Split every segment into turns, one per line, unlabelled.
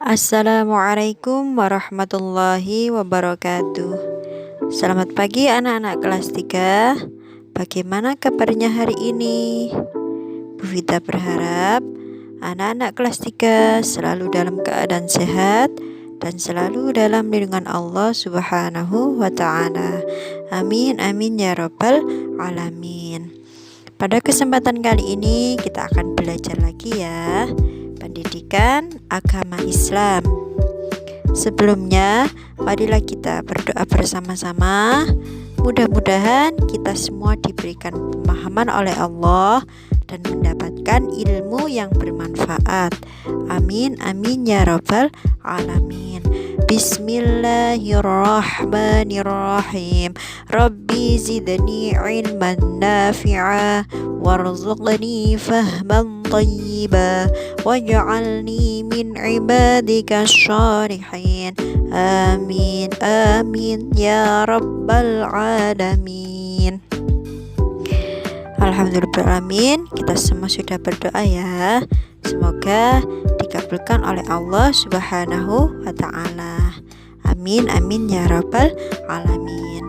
Assalamualaikum warahmatullahi wabarakatuh. Selamat pagi anak-anak kelas 3. Bagaimana kabarnya hari ini? Bu Vita berharap anak-anak kelas 3 selalu dalam keadaan sehat dan selalu dalam lindungan Allah Subhanahu wa ta'ala. Amin amin ya rabbal alamin. Pada kesempatan kali ini kita akan belajar lagi ya, pendidikan agama Islam. Sebelumnya, marilah kita berdoa bersama-sama. Mudah-mudahan kita semua diberikan pemahaman oleh Allah dan mendapatkan ilmu yang bermanfaat. Amin amin ya rabbal alamin. Bismillahirrahmanirrahim. Rabbi zidni ilman nafi'a warzuqni fahman tayyiba waj'alni min ibadika syarihin. Amin amin ya rabbal alamin. Alhamdulillahirrahmanirrahim. Kita semua sudah berdoa ya. Semoga dikabulkan oleh Allah Subhanahu wa ta'ala. Amin amin ya rabbal alamin.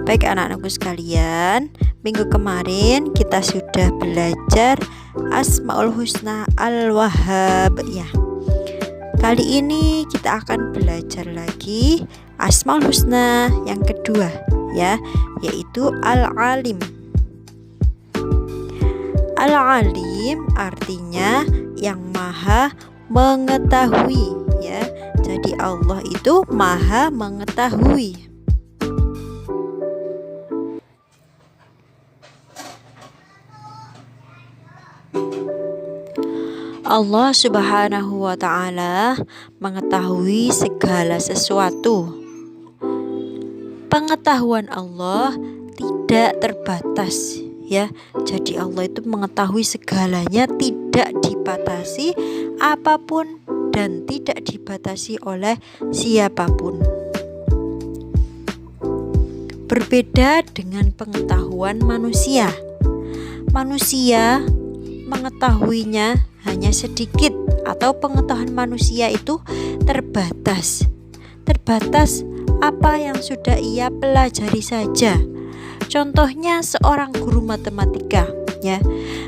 Baik anak-anakku sekalian, minggu kemarin kita sudah belajar Asmaul Husna Al-Wahhab ya. Kali ini kita akan belajar lagi Asmaul Husna yang kedua ya, yaitu Al-Alim. Al-Alim artinya yang maha mengetahui ya. Jadi Allah itu maha mengetahui. Allah Subhanahu wa ta'ala mengetahui segala sesuatu. Pengetahuan Allah tidak terbatas ya. Jadi Allah itu mengetahui segalanya, tidak dibatasi apapun dan tidak dibatasi oleh siapapun. Berbeda dengan pengetahuan manusia. Manusia mengetahuinya hanya sedikit, atau pengetahuan manusia itu terbatas. Terbatas apa yang sudah ia pelajari saja. Contohnya seorang guru matematika ya.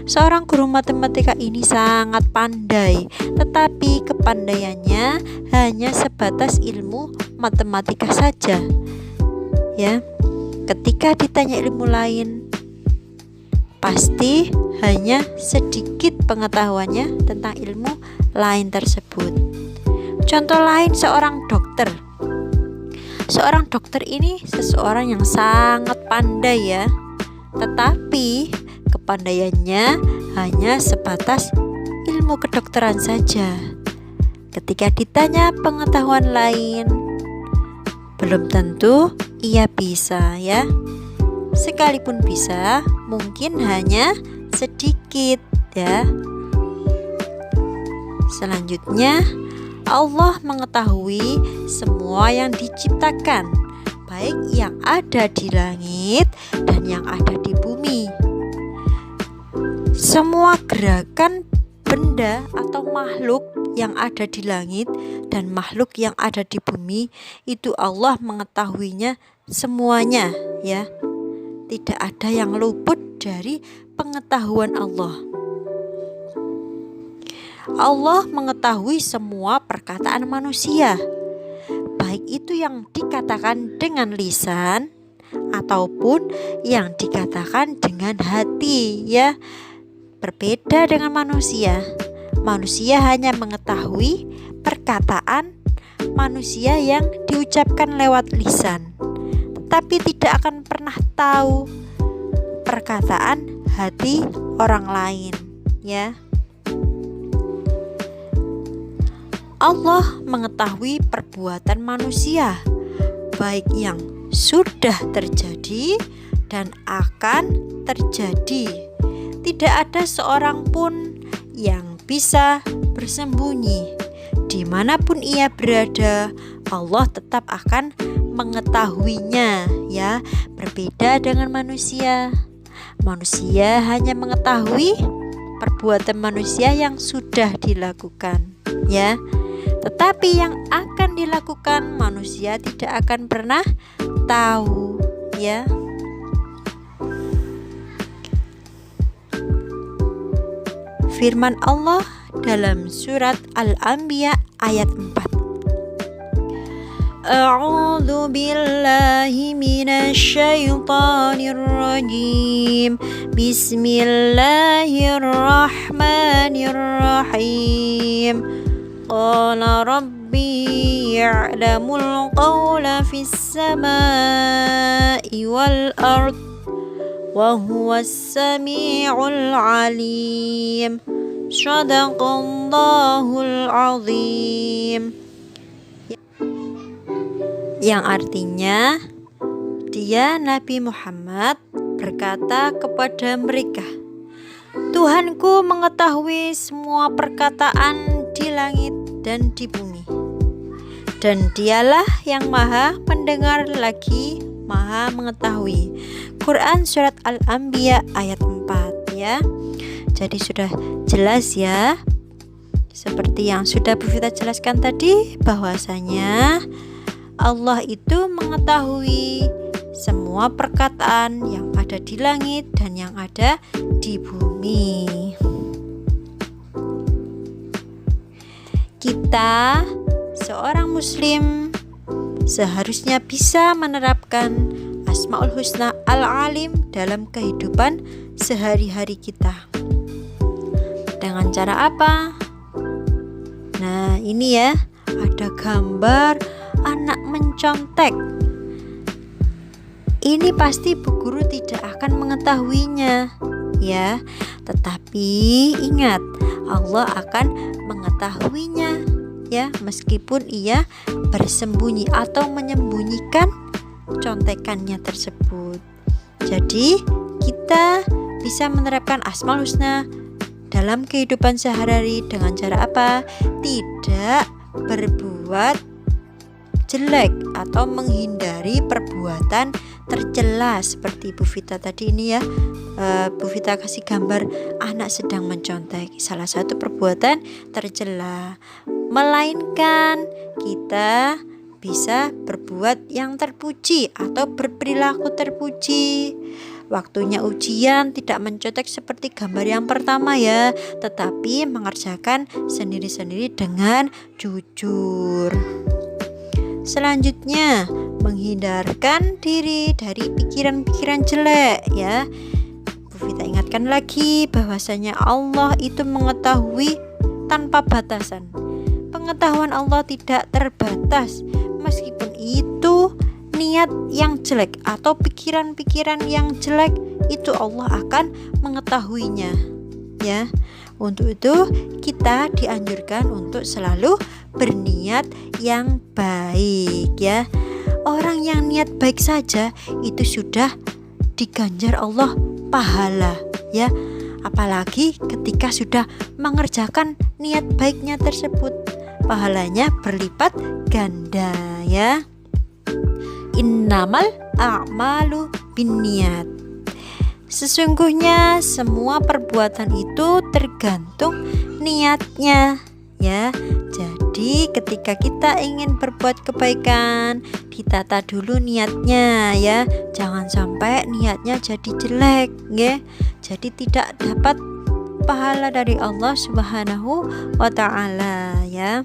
Seorang guru matematika ini sangat pandai, tetapi kepandaiannya hanya sebatas ilmu matematika saja. Ya. Ketika ditanya ilmu lain, pasti hanya sedikit pengetahuannya tentang ilmu lain tersebut. Contoh lain, seorang dokter. Seorang dokter ini seseorang yang sangat pandai ya, tetapi kepandaiannya hanya sebatas ilmu kedokteran saja. Ketika ditanya pengetahuan lain, belum tentu ia bisa ya. Sekalipun bisa, mungkin hanya sedikit ya. Selanjutnya, Allah mengetahui semua yang diciptakan, baik yang ada di langit dan yang ada di bumi. Semua gerakan benda atau makhluk yang ada di langit dan makhluk yang ada di bumi, itu Allah mengetahuinya semuanya ya. Tidak ada yang luput dari pengetahuan Allah. Allah mengetahui semua perkataan manusia, baik itu yang dikatakan dengan lisan ataupun yang dikatakan dengan hati ya. Berbeda dengan manusia. Manusia hanya mengetahui perkataan manusia yang diucapkan lewat lisan, tetapi tidak akan pernah tahu perkataan hati orang lain ya. Allah mengetahui perbuatan manusia, baik yang sudah terjadi dan akan terjadi. Tidak ada seorang pun yang bisa bersembunyi. Dimanapun ia berada, Allah tetap akan mengetahuinya ya. Berbeda dengan manusia. Manusia hanya mengetahui perbuatan manusia yang sudah dilakukan ya. Tetapi yang akan dilakukan manusia tidak akan pernah tahu, ya. Firman Allah dalam surat Al-Anbiya ayat 4. A'udzu billahi minasy syaithanir rajim. Bismillahirrahmanirrahim. Qala rabbi ya'lamul qawla fis samai wal ard wa huwas sami'ul alim. Shadaqallahul azim. Yang artinya, dia Nabi Muhammad berkata kepada mereka, Tuhanku mengetahui semua perkataan di langit dan di bumi, dan dialah yang maha mendengar lagi maha mengetahui. Quran surat Al-Anbiya ayat 4, ya. Jadi sudah jelas, ya, seperti yang sudah Bu Vita jelaskan tadi, bahwasanya Allah itu mengetahui semua perkataan yang ada di langit dan yang ada di bumi. Kita seorang muslim seharusnya bisa menerapkan Asmaul Husna Al-Alim dalam kehidupan sehari-hari kita. Dengan cara apa? Nah, ini ya, ada gambar anak mencontek. Ini pasti Bu Guru tidak akan mengetahuinya, ya. Tetapi ingat, Allah akan mengetahuinya, ya, meskipun ia bersembunyi atau menyembunyikan contekannya tersebut. Jadi kita bisa menerapkan Asmaul Husna dalam kehidupan sehari-hari dengan cara apa? Tidak berbuat jelek atau menghindari perbuatan tercela seperti Bu Vita tadi ini, ya. Bu Vita kasih gambar anak sedang mencontek, salah satu perbuatan tercela. Melainkan kita bisa berbuat yang terpuji atau berperilaku terpuji. Waktunya ujian tidak mencontek seperti gambar yang pertama, ya, tetapi mengerjakan sendiri-sendiri dengan jujur. Selanjutnya, menghindarkan diri dari pikiran-pikiran jelek, ya. Bu Vita ingatkan lagi bahwasanya Allah itu mengetahui tanpa batasan. Pengetahuan Allah tidak terbatas. Meskipun itu niat yang jelek atau pikiran-pikiran yang jelek, itu Allah akan mengetahuinya, ya. Untuk itu kita dianjurkan untuk selalu berniat yang baik, ya. Orang yang niat baik saja itu sudah diganjar Allah pahala, ya. Apalagi ketika sudah mengerjakan niat baiknya tersebut, pahalanya berlipat ganda, ya. Innamal a'malu binniyat. Sesungguhnya semua perbuatan itu tergantung niatnya, ya. Jadi ketika kita ingin berbuat kebaikan, ditata dulu niatnya, ya. Jangan sampai niatnya jadi jelek, ya. Jadi tidak dapat pahala dari Allah Subhanahu wa ta'ala, ya.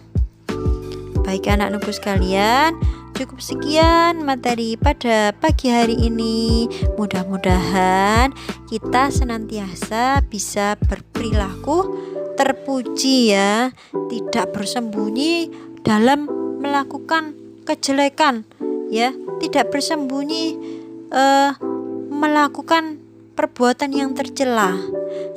Baik anak nunggu sekalian, cukup sekian materi pada pagi hari ini. Mudah-mudahan kita senantiasa bisa berperilaku terpuji, ya, tidak bersembunyi dalam melakukan kejelekan, ya, tidak bersembunyi melakukan perbuatan yang tercela.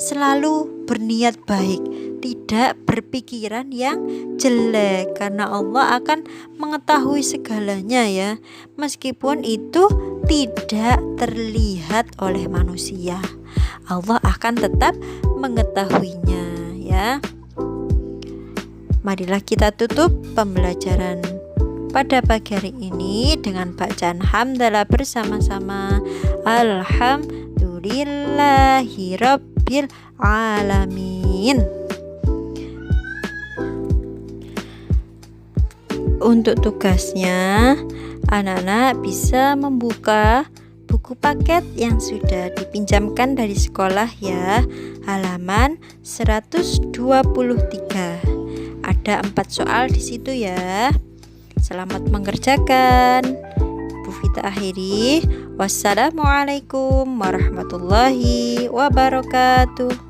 Selalu berniat baik, tidak berpikiran yang jelek, karena Allah akan mengetahui segalanya, ya, meskipun itu tidak terlihat oleh manusia. Allah akan tetap mengetahuinya, ya. Marilah kita tutup pembelajaran pada pagi hari ini dengan bacaan hamdalah bersama-sama. Untuk tugasnya, anak-anak bisa membuka buku paket yang sudah dipinjamkan dari sekolah ya, halaman 123. Ada 4 soal di situ ya. Selamat mengerjakan. Bu Vita akhiri. Wassalamualaikum warahmatullahi wabarakatuh.